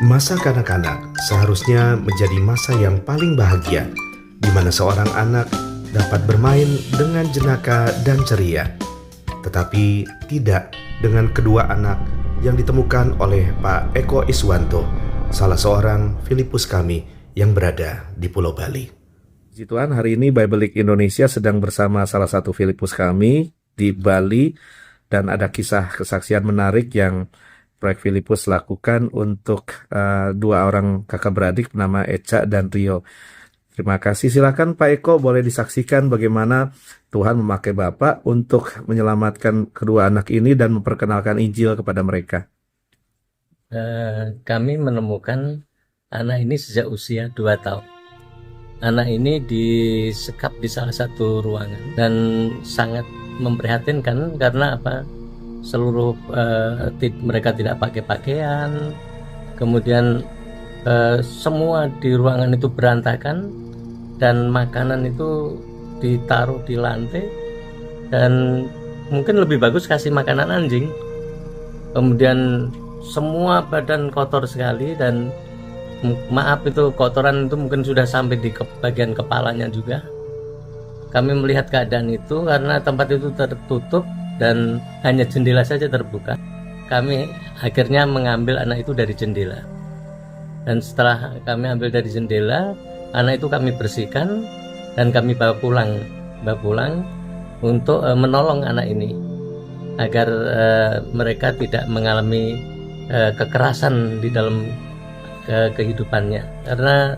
Masa kanak-kanak seharusnya menjadi masa yang paling bahagia, di mana seorang anak dapat bermain dengan jenaka dan ceria. Tetapi tidak dengan kedua anak yang ditemukan oleh Pak Eko Iswanto, salah seorang Filipus kami yang berada di Pulau Bali. Puji Tuhan, hari ini Bible League Indonesia sedang bersama salah satu Filipus kami di Bali, dan ada kisah kesaksian menarik yang Proyek Filipus lakukan untuk dua orang kakak beradik bernama Eca dan Rio. Terima kasih. Silakan Pak Eko, boleh disaksikan bagaimana Tuhan memakai Bapak untuk menyelamatkan kedua anak ini dan memperkenalkan Injil kepada mereka. Kami menemukan anak ini sejak usia 2 tahun. Anak ini disekap di salah satu ruangan dan sangat memprihatinkan karena apa? Seluruh mereka tidak pakai pakaian, kemudian semua di ruangan itu berantakan dan makanan itu ditaruh di lantai, dan mungkin lebih bagus kasih makanan anjing. Kemudian semua badan kotor sekali, dan maaf itu kotoran itu mungkin sudah sampai di bagian kepalanya juga. Kami melihat keadaan itu karena tempat itu tertutup dan hanya jendela saja terbuka. Kami akhirnya mengambil anak itu dari jendela, dan setelah kami ambil dari jendela, anak itu kami bersihkan dan kami bawa pulang untuk menolong anak ini agar mereka tidak mengalami kekerasan di dalam kehidupannya. Karena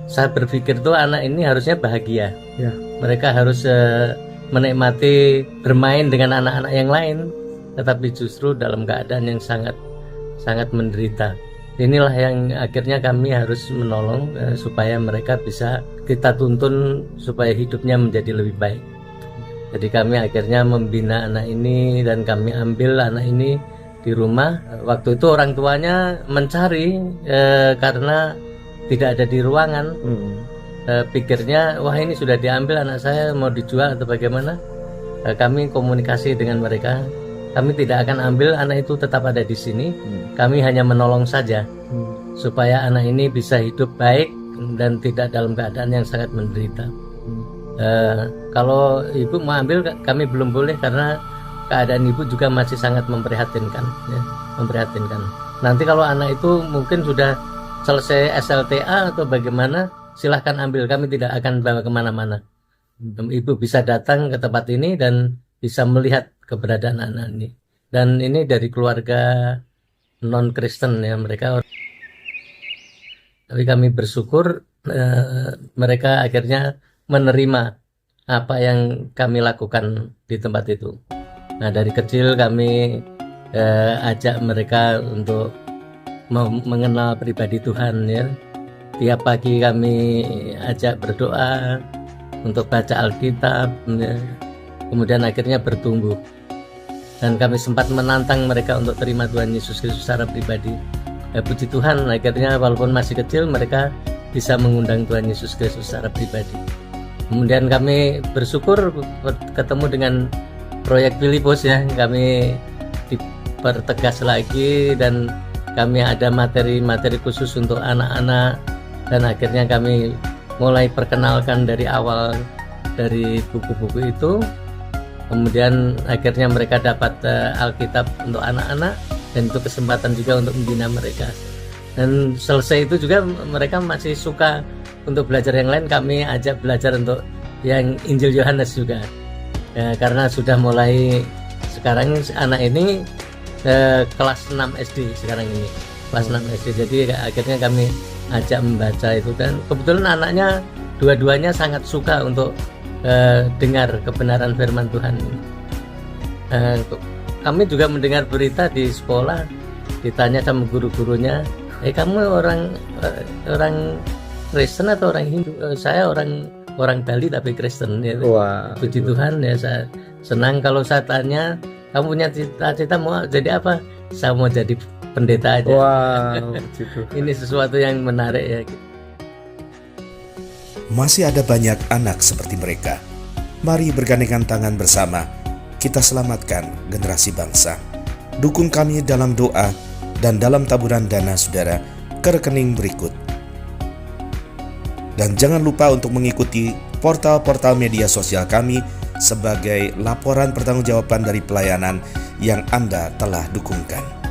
saya berpikir tuh anak ini harusnya bahagia, Ya. Mereka harus menikmati bermain dengan anak-anak yang lain, tetapi justru dalam keadaan yang sangat menderita. Inilah yang akhirnya kami harus menolong supaya mereka bisa kita tuntun supaya hidupnya menjadi lebih baik. Jadi kami akhirnya membina anak ini dan kami ambil anak ini di rumah. Waktu itu orang tuanya mencari karena tidak ada di ruangan. Pikirnya wah ini sudah diambil anak saya, mau dijual atau bagaimana. Kami komunikasi dengan mereka, kami tidak akan ambil, anak itu tetap ada di sini. Kami hanya menolong saja supaya anak ini bisa hidup baik dan tidak dalam keadaan yang sangat menderita. Kalau ibu mau ambil, kami belum boleh karena keadaan ibu juga masih sangat memprihatinkan, ya, memprihatinkan. Nanti kalau anak itu mungkin sudah selesai SLTA atau bagaimana, silahkan ambil, kami tidak akan bawa kemana-mana. Ibu bisa datang ke tempat ini dan bisa melihat keberadaan anak ini. Dan ini dari keluarga non-Kristen, ya, mereka. Tapi kami bersyukur mereka akhirnya menerima apa yang kami lakukan di tempat itu. Nah, dari kecil kami ajak mereka untuk mengenal pribadi Tuhan, ya. Tiap pagi kami ajak berdoa untuk baca Alkitab, ya. Kemudian akhirnya bertumbuh, dan kami sempat menantang mereka untuk terima Tuhan Yesus Kristus secara pribadi. Puji Tuhan, akhirnya walaupun masih kecil mereka bisa mengundang Tuhan Yesus Kristus secara pribadi. Kemudian kami bersyukur ketemu dengan Proyek Filipus, ya. Kami dipertegas lagi dan kami ada materi-materi khusus untuk anak-anak. Dan akhirnya kami mulai perkenalkan dari awal dari buku-buku itu. Kemudian akhirnya mereka dapat Alkitab untuk anak-anak, dan itu kesempatan juga untuk membina mereka. Dan selesai itu juga mereka masih suka untuk belajar yang lain, kami ajak belajar untuk yang Injil Yohanes juga, ya, karena sudah mulai sekarang anak ini kelas 6 SD sekarang ini, kelas 6 SD. Jadi akhirnya kami ajak membaca itu, dan kebetulan anaknya dua-duanya sangat suka untuk dengar kebenaran firman Tuhan. Kami juga mendengar berita di sekolah, ditanya sama guru-gurunya, kamu orang Kristen atau orang Hindu? Saya orang Bali tapi Kristen, ya. Wah, Puji Tuhan, ya. Saya senang kalau saya tanya, kamu punya cita-cita mau jadi apa? Saya mau jadi pendeta aja. wow, Ini sesuatu yang menarik, ya. Masih ada banyak anak seperti mereka. Mari bergandengan tangan bersama, kita selamatkan generasi bangsa. Dukung kami dalam doa dan dalam taburan dana saudara ke rekening berikut. Dan jangan lupa untuk mengikuti portal-portal media sosial kami sebagai laporan pertanggungjawaban dari pelayanan yang Anda telah dukungkan.